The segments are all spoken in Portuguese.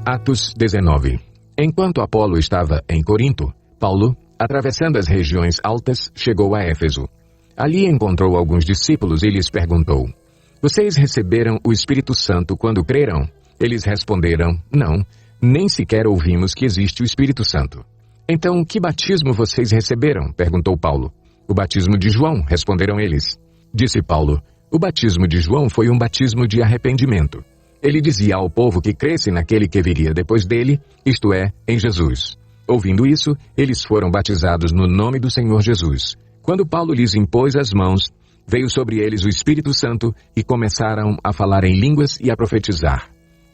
Atos 19. Enquanto Apolo estava em Corinto, Paulo, atravessando as regiões altas, chegou a Éfeso. Ali encontrou alguns discípulos e lhes perguntou: Vocês receberam o Espírito Santo quando creram? Eles responderam: Não, nem sequer ouvimos que existe o Espírito Santo. Então, que batismo vocês receberam? Perguntou Paulo. O batismo de João, responderam eles. Disse Paulo: O batismo de João foi um batismo de arrependimento. Ele dizia ao povo que cresce naquele que viria depois dele, isto é, em Jesus. Ouvindo isso, eles foram batizados no nome do Senhor Jesus. Quando Paulo lhes impôs as mãos, veio sobre eles o Espírito Santo e começaram a falar em línguas e a profetizar.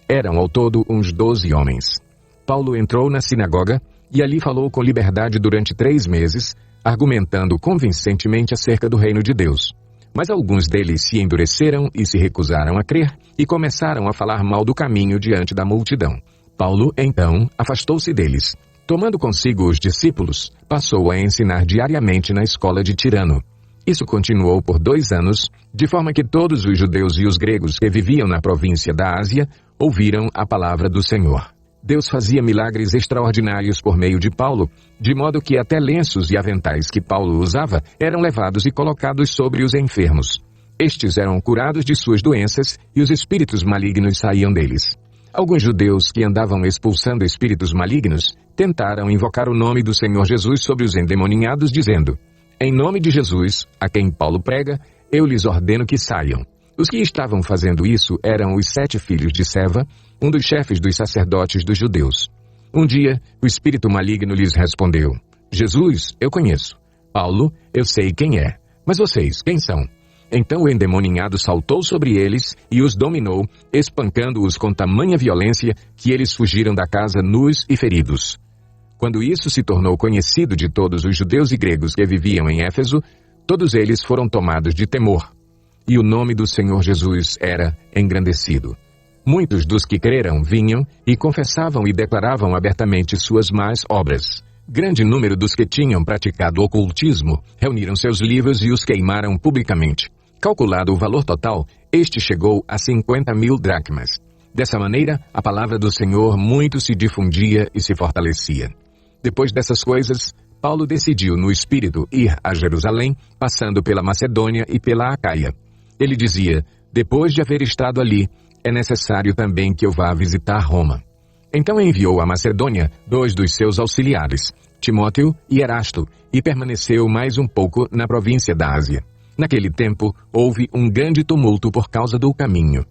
Eram ao todo uns 12 homens. Paulo entrou na sinagoga e ali falou com liberdade durante 3 meses, argumentando convincentemente acerca do reino de Deus. Mas alguns deles se endureceram e se recusaram a crer e começaram a falar mal do caminho diante da multidão. Paulo, então, afastou-se deles. Tomando consigo os discípulos, passou a ensinar diariamente na escola de Tirano. Isso continuou por 2 anos, de forma que todos os judeus e os gregos que viviam na província da Ásia ouviram a palavra do Senhor. Deus fazia milagres extraordinários por meio de Paulo, de modo que até lenços e aventais que Paulo usava eram levados e colocados sobre os enfermos. Estes eram curados de suas doenças e os espíritos malignos saíam deles. Alguns judeus que andavam expulsando espíritos malignos tentaram invocar o nome do Senhor Jesus sobre os endemoniados, dizendo: Em nome de Jesus, a quem Paulo prega, eu lhes ordeno que saiam. Os que estavam fazendo isso eram os 7 filhos de Seva, um dos chefes dos sacerdotes dos judeus. Um dia, o espírito maligno lhes respondeu: Jesus, eu conheço. Paulo, eu sei quem é. Mas vocês, quem são? Então o endemoniado saltou sobre eles e os dominou, espancando-os com tamanha violência que eles fugiram da casa nus e feridos. Quando isso se tornou conhecido de todos os judeus e gregos que viviam em Éfeso, todos eles foram tomados de temor. E o nome do Senhor Jesus era engrandecido. Muitos dos que creram vinham e confessavam e declaravam abertamente suas más obras. Grande número dos que tinham praticado ocultismo reuniram seus livros e os queimaram publicamente. Calculado o valor total, este chegou a 50.000 dracmas. Dessa maneira, a palavra do Senhor muito se difundia e se fortalecia. Depois dessas coisas, Paulo decidiu no Espírito ir a Jerusalém, passando pela Macedônia e pela Acaia. Ele dizia: depois de haver estado ali, é necessário também que eu vá visitar Roma. Então enviou a Macedônia 2 dos seus auxiliares, Timóteo e Erasto, e permaneceu mais um pouco na província da Ásia. Naquele tempo, houve um grande tumulto por causa do caminho.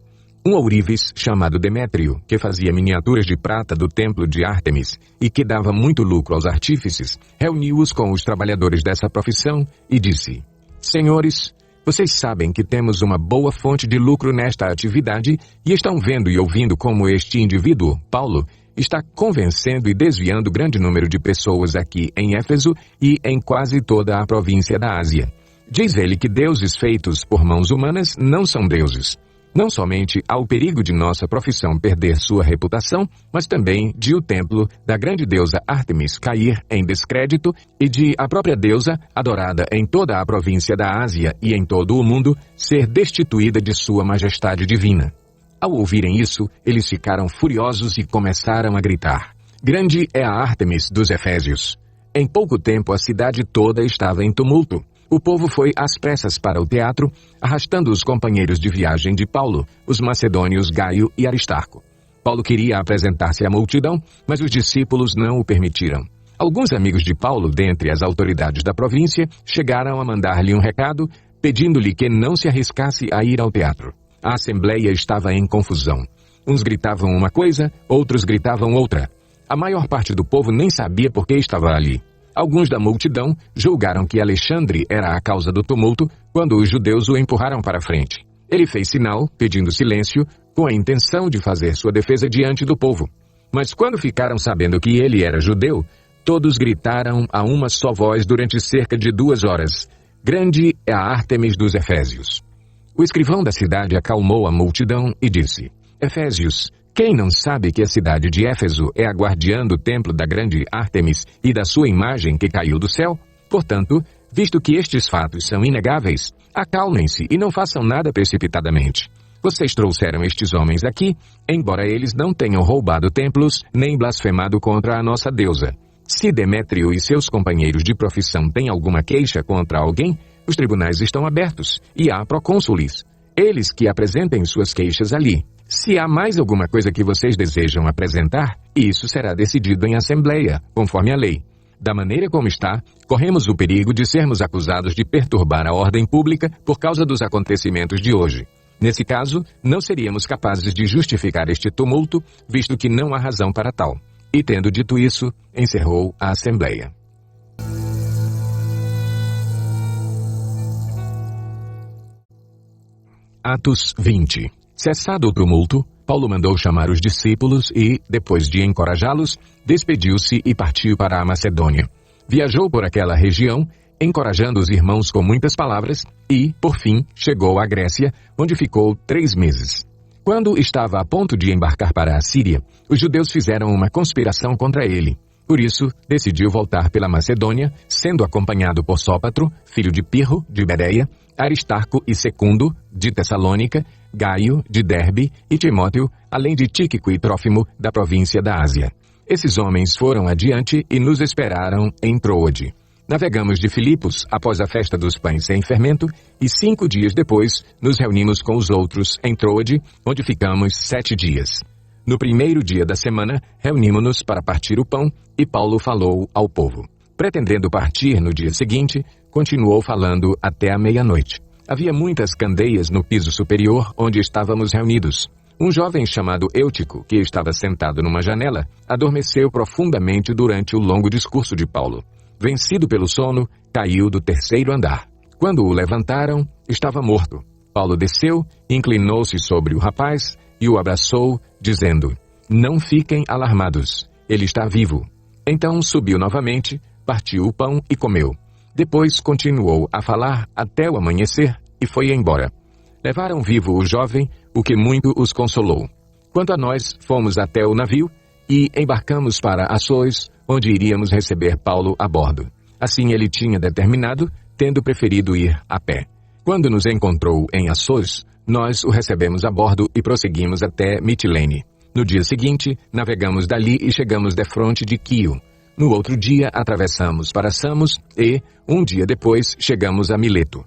Um ourives chamado Demétrio, que fazia miniaturas de prata do templo de Ártemis e que dava muito lucro aos artífices, reuniu-os com os trabalhadores dessa profissão e disse: Senhores, vocês sabem que temos uma boa fonte de lucro nesta atividade e estão vendo e ouvindo como este indivíduo, Paulo, está convencendo e desviando grande número de pessoas aqui em Éfeso e em quase toda a província da Ásia. Diz ele que deuses feitos por mãos humanas não são deuses. Não somente há o perigo de nossa profissão perder sua reputação, mas também de o templo da grande deusa Ártemis cair em descrédito e de a própria deusa, adorada em toda a província da Ásia e em todo o mundo, ser destituída de sua majestade divina. Ao ouvirem isso, eles ficaram furiosos e começaram a gritar: Grande é a Ártemis dos Efésios! Em pouco tempo a cidade toda estava em tumulto. O povo foi às pressas para o teatro, arrastando os companheiros de viagem de Paulo, os macedônios Gaio e Aristarco. Paulo queria apresentar-se à multidão, mas os discípulos não o permitiram. Alguns amigos de Paulo, dentre as autoridades da província, chegaram a mandar-lhe um recado, pedindo-lhe que não se arriscasse a ir ao teatro. A assembleia estava em confusão. Uns gritavam uma coisa, outros gritavam outra. A maior parte do povo nem sabia por que estava ali. Alguns da multidão julgaram que Alexandre era a causa do tumulto quando os judeus o empurraram para a frente. Ele fez sinal, pedindo silêncio, com a intenção de fazer sua defesa diante do povo. Mas quando ficaram sabendo que ele era judeu, todos gritaram a uma só voz durante cerca de 2 horas: Grande é a Ártemis dos Efésios! O escrivão da cidade acalmou a multidão e disse: Efésios, quem não sabe que a cidade de Éfeso é a guardiã do templo da grande Ártemis e da sua imagem que caiu do céu? Portanto, visto que estes fatos são inegáveis, acalmem-se e não façam nada precipitadamente. Vocês trouxeram estes homens aqui, embora eles não tenham roubado templos, nem blasfemado contra a nossa deusa. Se Demétrio e seus companheiros de profissão têm alguma queixa contra alguém, os tribunais estão abertos, e há procônsules. Eles que apresentem suas queixas ali. Se há mais alguma coisa que vocês desejam apresentar, isso será decidido em assembleia, conforme a lei. Da maneira como está, corremos o perigo de sermos acusados de perturbar a ordem pública por causa dos acontecimentos de hoje. Nesse caso, não seríamos capazes de justificar este tumulto, visto que não há razão para tal. E tendo dito isso, encerrou a assembleia. Atos 20. Cessado o tumulto, Paulo mandou chamar os discípulos e, depois de encorajá-los, despediu-se e partiu para a Macedônia. Viajou por aquela região, encorajando os irmãos com muitas palavras e, por fim, chegou à Grécia, onde ficou 3 meses. Quando estava a ponto de embarcar para a Síria, os judeus fizeram uma conspiração contra ele. Por isso, decidiu voltar pela Macedônia, sendo acompanhado por Sópatro, filho de Pirro, de Bereia, Aristarco e Secundo, de Tessalônica, Gaio, de Derbe, e Timóteo, além de Tíquico e Trófimo, da província da Ásia. Esses homens foram adiante e nos esperaram em Troade. Navegamos de Filipos após a festa dos pães sem fermento, e 5 dias depois nos reunimos com os outros em Troade, onde ficamos 7 dias. No primeiro dia da semana, reunimos-nos para partir o pão, e Paulo falou ao povo. Pretendendo partir no dia seguinte, continuou falando até a meia-noite. Havia muitas candeias no piso superior onde estávamos reunidos. Um jovem chamado Eutico, que estava sentado numa janela, adormeceu profundamente durante o longo discurso de Paulo. Vencido pelo sono, caiu do 3º andar. Quando o levantaram, estava morto. Paulo desceu, inclinou-se sobre o rapaz e o abraçou, dizendo: "Não fiquem alarmados, ele está vivo." Então subiu novamente, partiu o pão e comeu. Depois continuou a falar até o amanhecer e foi embora. Levaram vivo o jovem, o que muito os consolou. Quanto a nós, fomos até o navio e embarcamos para Assôs, onde iríamos receber Paulo a bordo. Assim ele tinha determinado, tendo preferido ir a pé. Quando nos encontrou em Assôs, nós o recebemos a bordo e prosseguimos até Mitilene. No dia seguinte, navegamos dali e chegamos defronte de Quio. No outro dia, atravessamos para Samos e, um dia depois, chegamos a Mileto.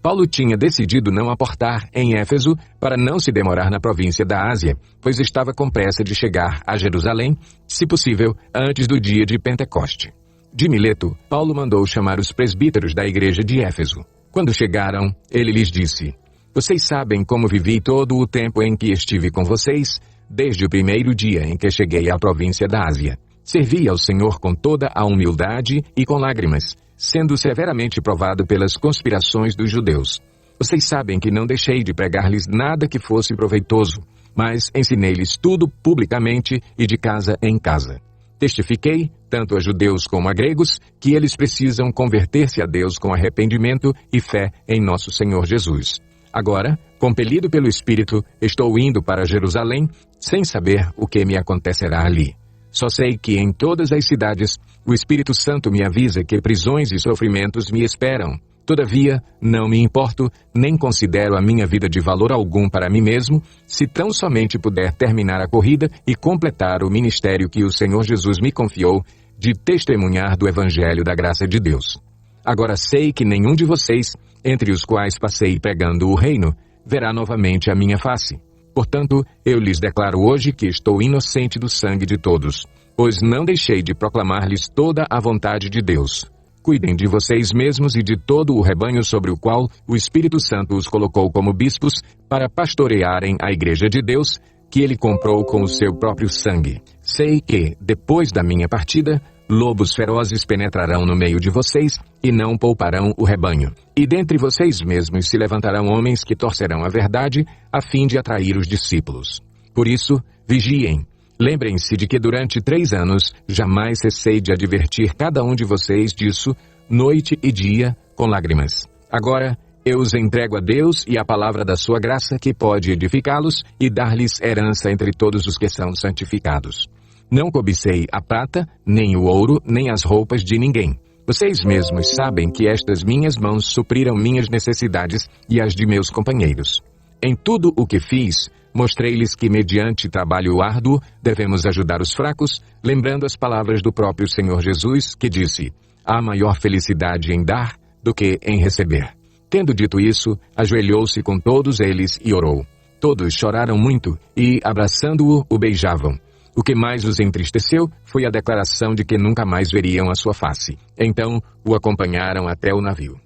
Paulo tinha decidido não aportar em Éfeso para não se demorar na província da Ásia, pois estava com pressa de chegar a Jerusalém, se possível, antes do dia de Pentecoste. De Mileto, Paulo mandou chamar os presbíteros da igreja de Éfeso. Quando chegaram, ele lhes disse: "Vocês sabem como vivi todo o tempo em que estive com vocês, desde o primeiro dia em que cheguei à província da Ásia. Servi ao Senhor com toda a humildade e com lágrimas, sendo severamente provado pelas conspirações dos judeus. Vocês sabem que não deixei de pregar-lhes nada que fosse proveitoso, mas ensinei-lhes tudo publicamente e de casa em casa. Testifiquei, tanto a judeus como a gregos, que eles precisam converter-se a Deus com arrependimento e fé em nosso Senhor Jesus. Agora, compelido pelo Espírito, estou indo para Jerusalém, sem saber o que me acontecerá ali. Só sei que em todas as cidades o Espírito Santo me avisa que prisões e sofrimentos me esperam. Todavia, não me importo, nem considero a minha vida de valor algum para mim mesmo, se tão somente puder terminar a corrida e completar o ministério que o Senhor Jesus me confiou de testemunhar do Evangelho da graça de Deus. Agora sei que nenhum de vocês, entre os quais passei pregando o reino, verá novamente a minha face. Portanto, eu lhes declaro hoje que estou inocente do sangue de todos, pois não deixei de proclamar-lhes toda a vontade de Deus. Cuidem de vocês mesmos e de todo o rebanho sobre o qual o Espírito Santo os colocou como bispos para pastorearem a igreja de Deus, que ele comprou com o seu próprio sangue. Sei que, depois da minha partida, lobos ferozes penetrarão no meio de vocês e não pouparão o rebanho. E dentre vocês mesmos se levantarão homens que torcerão a verdade a fim de atrair os discípulos. Por isso, vigiem. Lembrem-se de que durante 3 anos jamais cessei de advertir cada um de vocês disso, noite e dia, com lágrimas. Agora, eu os entrego a Deus e à palavra da sua graça que pode edificá-los e dar-lhes herança entre todos os que são santificados. Não cobicei a prata, nem o ouro, nem as roupas de ninguém. Vocês mesmos sabem que estas minhas mãos supriram minhas necessidades e as de meus companheiros. Em tudo o que fiz, mostrei-lhes que, mediante trabalho árduo, devemos ajudar os fracos, lembrando as palavras do próprio Senhor Jesus, que disse: há maior felicidade em dar do que em receber. Tendo dito isso, ajoelhou-se com todos eles e orou. Todos choraram muito e, abraçando-o, o beijavam. O que mais os entristeceu foi a declaração de que nunca mais veriam a sua face. Então, o acompanharam até o navio.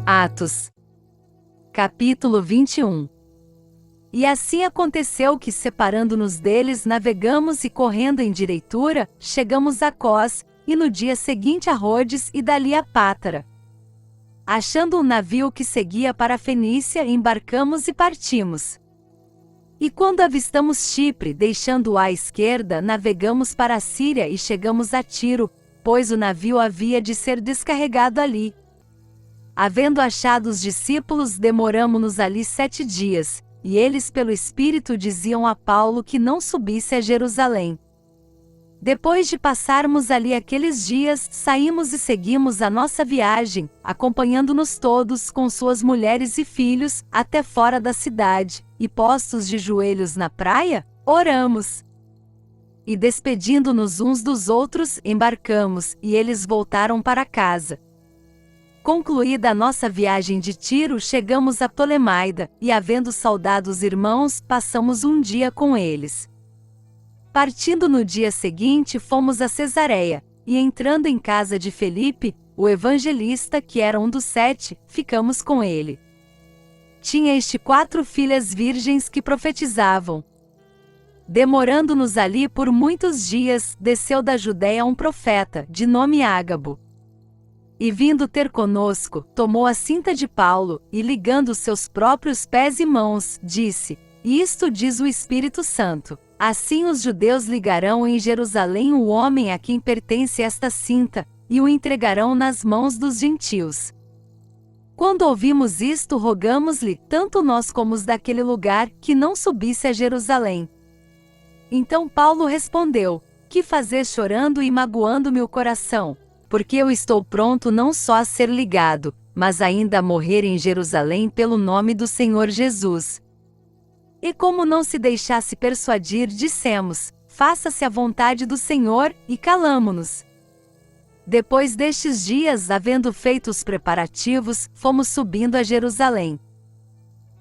Atos, capítulo 21. E assim aconteceu que, separando-nos deles, navegamos e, correndo em direitura, chegamos a Cós, e no dia seguinte a Rhodes e dali a Pátara. Achando um navio que seguia para a Fenícia, embarcamos e partimos. E quando avistamos Chipre, deixando-o à esquerda, navegamos para a Síria e chegamos a Tiro, pois o navio havia de ser descarregado ali. Havendo achado os discípulos, demoramo-nos ali 7 dias, e eles pelo Espírito diziam a Paulo que não subisse a Jerusalém. Depois de passarmos ali aqueles dias, saímos e seguimos a nossa viagem, acompanhando-nos todos com suas mulheres e filhos, até fora da cidade, e postos de joelhos na praia, oramos. E despedindo-nos uns dos outros, embarcamos, e eles voltaram para casa. Concluída a nossa viagem de Tiro, chegamos a Ptolemaida, e havendo saudado os irmãos, passamos um dia com eles. Partindo no dia seguinte, fomos a Cesareia, e entrando em casa de Felipe, o evangelista, que era um dos 7, ficamos com ele. Tinha este 4 filhas virgens que profetizavam. Demorando-nos ali por muitos dias, desceu da Judéia um profeta, de nome Ágabo. E vindo ter conosco, tomou a cinta de Paulo, e ligando seus próprios pés e mãos, disse: isto diz o Espírito Santo. Assim os judeus ligarão em Jerusalém o homem a quem pertence esta cinta, e o entregarão nas mãos dos gentios. Quando ouvimos isto, rogamos-lhe, tanto nós como os daquele lugar, que não subisse a Jerusalém. Então Paulo respondeu: que fazes chorando e magoando-me o coração? Porque eu estou pronto não só a ser ligado, mas ainda a morrer em Jerusalém pelo nome do Senhor Jesus. E como não se deixasse persuadir, dissemos: faça-se a vontade do Senhor, e calamo-nos. Depois destes dias, havendo feito os preparativos, fomos subindo a Jerusalém.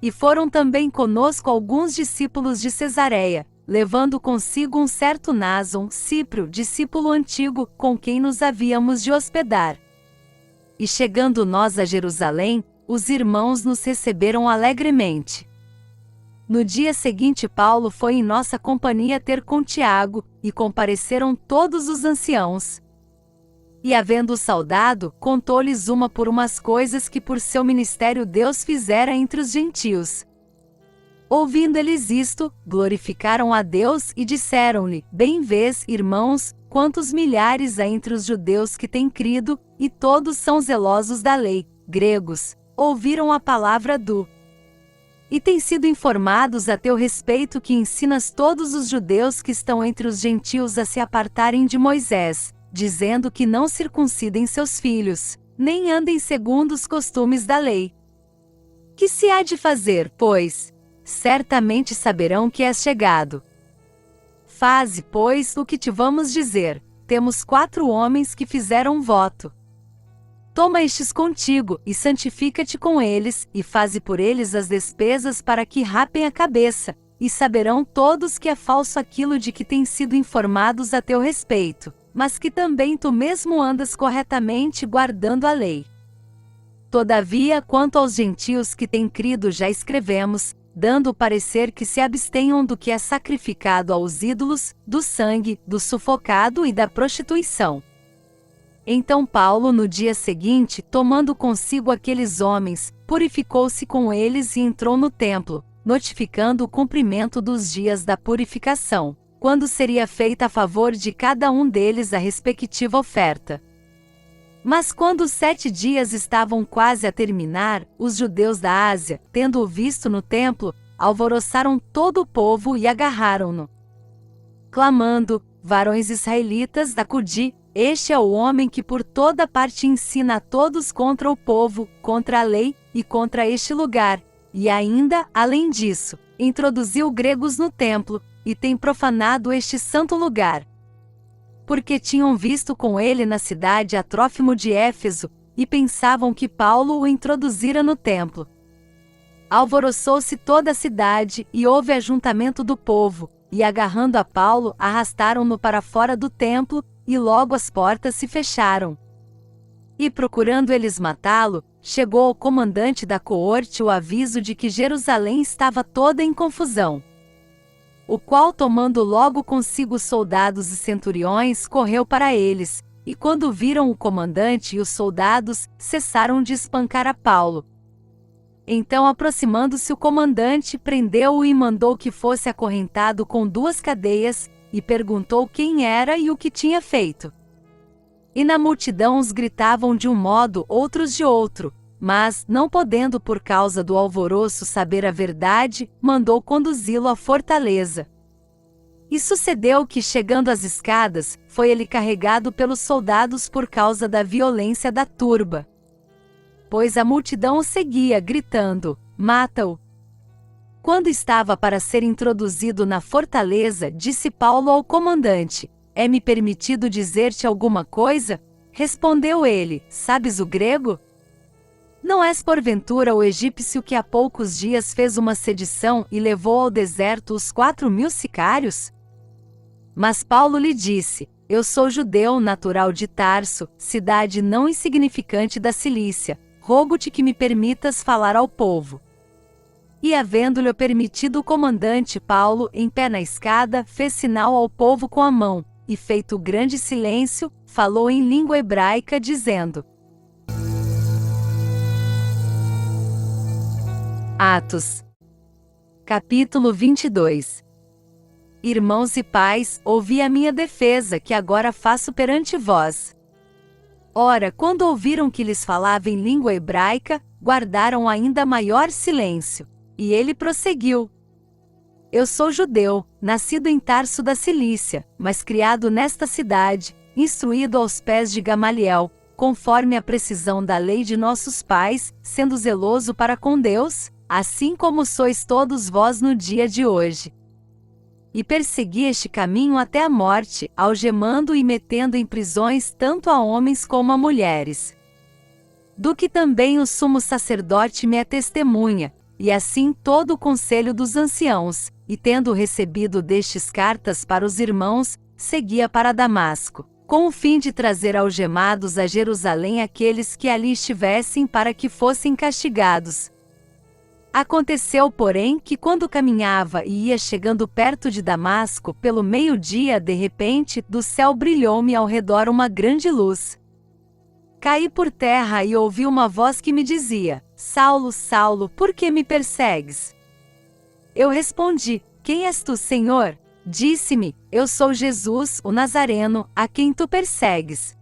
E foram também conosco alguns discípulos de Cesareia, levando consigo um certo Nason, Cipro, discípulo antigo, com quem nos havíamos de hospedar. E chegando nós a Jerusalém, os irmãos nos receberam alegremente. No dia seguinte, Paulo foi em nossa companhia ter com Tiago, e compareceram todos os anciãos. E havendo-o saudado, contou-lhes uma por umas coisas que por seu ministério Deus fizera entre os gentios. Ouvindo eles isto, glorificaram a Deus e disseram-lhe: bem vês, irmãos, quantos milhares há entre os judeus que têm crido, e todos são zelosos da lei, gregos, ouviram a palavra do e têm sido informados a teu respeito, que ensinas todos os judeus que estão entre os gentios a se apartarem de Moisés, dizendo que não circuncidem seus filhos, nem andem segundo os costumes da lei. Que se há de fazer, pois? Certamente saberão que és chegado. Faze, pois, o que te vamos dizer. Temos 4 homens que fizeram um voto. Toma estes contigo, e santifica-te com eles, e faze por eles as despesas para que rapem a cabeça, e saberão todos que é falso aquilo de que têm sido informados a teu respeito, mas que também tu mesmo andas corretamente guardando a lei. Todavia, quanto aos gentios que têm crido, já escrevemos, dando o parecer que se abstenham do que é sacrificado aos ídolos, do sangue, do sufocado e da prostituição. Então Paulo, no dia seguinte, tomando consigo aqueles homens, purificou-se com eles e entrou no templo, notificando o cumprimento dos dias da purificação, quando seria feita a favor de cada um deles a respectiva oferta. Mas quando os 7 dias estavam quase a terminar, os judeus da Ásia, tendo-o visto no templo, alvoroçaram todo o povo e agarraram-no, clamando: varões israelitas, acudi, Este é o homem que por toda parte ensina a todos contra o povo, contra a lei e contra este lugar, e ainda, além disso, introduziu gregos no templo, e tem profanado este santo lugar. Porque tinham visto com ele na cidade a Trófimo de Éfeso, e pensavam que Paulo o introduzira no templo. Alvoroçou-se toda a cidade, e houve ajuntamento do povo, e agarrando a Paulo, arrastaram-no para fora do templo, e logo as portas se fecharam. E procurando eles matá-lo, chegou ao comandante da coorte o aviso de que Jerusalém estava toda em confusão. O qual, tomando logo consigo soldados e centuriões, correu para eles, e quando viram o comandante e os soldados, cessaram de espancar a Paulo. Então, aproximando-se o comandante, prendeu-o e mandou que fosse acorrentado com 2 cadeias, e perguntou quem era e o que tinha feito. E na multidão uns gritavam de um modo, outros de outro, mas, não podendo por causa do alvoroço saber a verdade, mandou conduzi-lo à fortaleza. E sucedeu que, chegando às escadas, foi ele carregado pelos soldados por causa da violência da turba. Pois a multidão o seguia, gritando: mata-o! Quando estava para ser introduzido na fortaleza, disse Paulo ao comandante: é-me permitido dizer-te alguma coisa? Respondeu ele: sabes o grego? Não és porventura o egípcio que há poucos dias fez uma sedição e levou ao deserto os 4.000 sicários? Mas Paulo lhe disse: eu sou judeu natural de Tarso, cidade não insignificante da Cilícia. Rogo-te que me permitas falar ao povo. E havendo-lhe permitido o comandante, Paulo, em pé na escada, fez sinal ao povo com a mão, e feito grande silêncio, falou em língua hebraica, dizendo: Atos, capítulo 22. Irmãos e pais, ouvi a minha defesa que agora faço perante vós. Ora, quando ouviram que lhes falava em língua hebraica, guardaram ainda maior silêncio. E ele prosseguiu: eu sou judeu, nascido em Tarso da Cilícia, mas criado nesta cidade, instruído aos pés de Gamaliel, conforme a precisão da lei de nossos pais, sendo zeloso para com Deus, assim como sois todos vós no dia de hoje. E persegui este caminho até a morte, algemando e metendo em prisões tanto a homens como a mulheres. Do que também o sumo sacerdote me é testemunha, e assim todo o conselho dos anciãos, e tendo recebido destes cartas para os irmãos, seguia para Damasco, com o fim de trazer algemados a Jerusalém aqueles que ali estivessem para que fossem castigados. Aconteceu, porém, que quando caminhava e ia chegando perto de Damasco, pelo meio-dia, de repente, do céu brilhou-me ao redor uma grande luz. Caí por terra e ouvi uma voz que me dizia: Saulo, Saulo, por que me persegues? Eu respondi: quem és tu, Senhor? Disse-me: eu sou Jesus, o Nazareno, a quem tu persegues.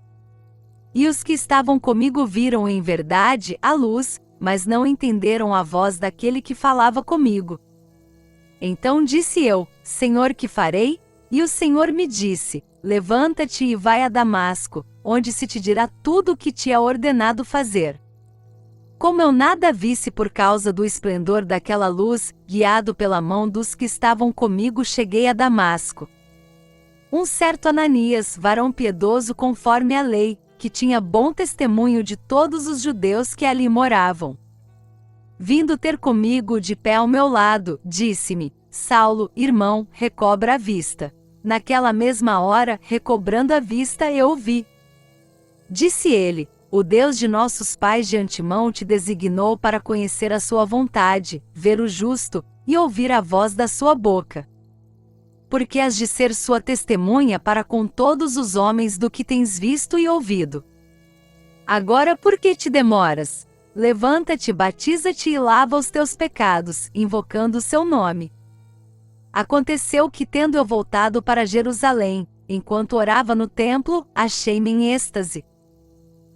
E os que estavam comigo viram em verdade a luz, mas não entenderam a voz daquele que falava comigo. Então disse eu: Senhor, que farei? E o Senhor me disse: levanta-te e vai a Damasco, onde se te dirá tudo o que te é ordenado fazer. Como eu nada visse por causa do esplendor daquela luz, guiado pela mão dos que estavam comigo, cheguei a Damasco. Um certo Ananias, varão piedoso conforme a lei, que tinha bom testemunho de todos os judeus que ali moravam, vindo ter comigo de pé ao meu lado, disse-me: Saulo, irmão, recobra a vista. Naquela mesma hora, recobrando a vista, eu o vi. Disse ele: o Deus de nossos pais de antemão te designou para conhecer a sua vontade, ver o justo, e ouvir a voz da sua boca. Porque has de ser sua testemunha para com todos os homens do que tens visto e ouvido. Agora por que te demoras? Levanta-te, batiza-te e lava os teus pecados, invocando o seu nome. Aconteceu que, tendo eu voltado para Jerusalém, enquanto orava no templo, achei-me em êxtase.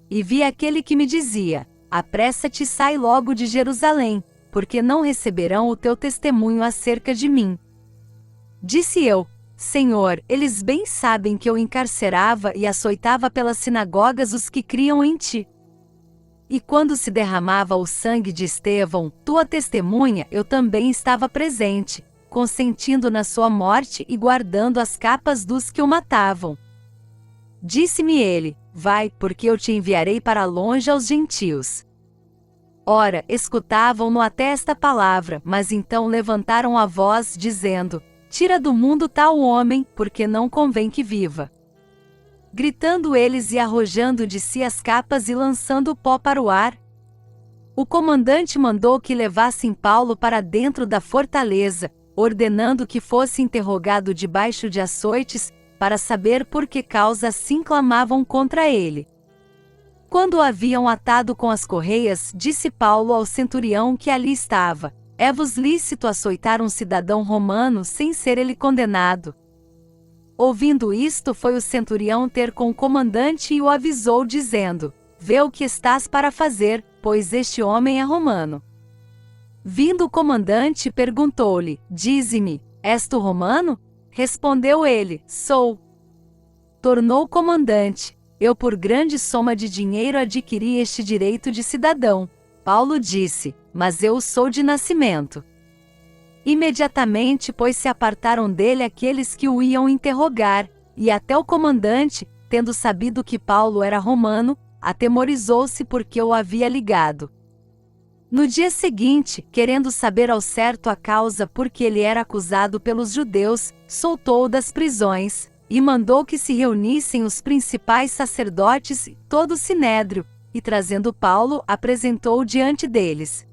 E vi aquele que me dizia: apressa-te e sai logo de Jerusalém, porque não receberão o teu testemunho acerca de mim. Disse eu: Senhor, eles bem sabem que eu encarcerava e açoitava pelas sinagogas os que criam em ti. E quando se derramava o sangue de Estevão, tua testemunha, eu também estava presente, consentindo na sua morte e guardando as capas dos que o matavam. Disse-me ele: vai, porque eu te enviarei para longe aos gentios. Ora, escutavam-no até esta palavra, mas então levantaram a voz, dizendo: tira do mundo tal homem, porque não convém que viva. Gritando eles e arrojando de si as capas e lançando o pó para o ar, o comandante mandou que levassem Paulo para dentro da fortaleza, ordenando que fosse interrogado debaixo de açoites, para saber por que causa assim clamavam contra ele. Quando o haviam atado com as correias, disse Paulo ao centurião que ali estava: é-vos lícito açoitar um cidadão romano sem ser ele condenado? Ouvindo isto, foi o centurião ter com o comandante e o avisou, dizendo: vê o que estás para fazer, pois este homem é romano. Vindo o comandante, perguntou-lhe: dize-me, és tu romano? Respondeu ele: sou. Tornou o comandante: eu por grande soma de dinheiro adquiri este direito de cidadão. Paulo disse: mas eu o sou de nascimento. Imediatamente, pois, se apartaram dele aqueles que o iam interrogar, e até o comandante, tendo sabido que Paulo era romano, atemorizou-se porque o havia ligado. No dia seguinte, querendo saber ao certo a causa por que ele era acusado pelos judeus, soltou-o das prisões, e mandou que se reunissem os principais sacerdotes e todo o sinédrio, e trazendo Paulo, apresentou-o diante deles.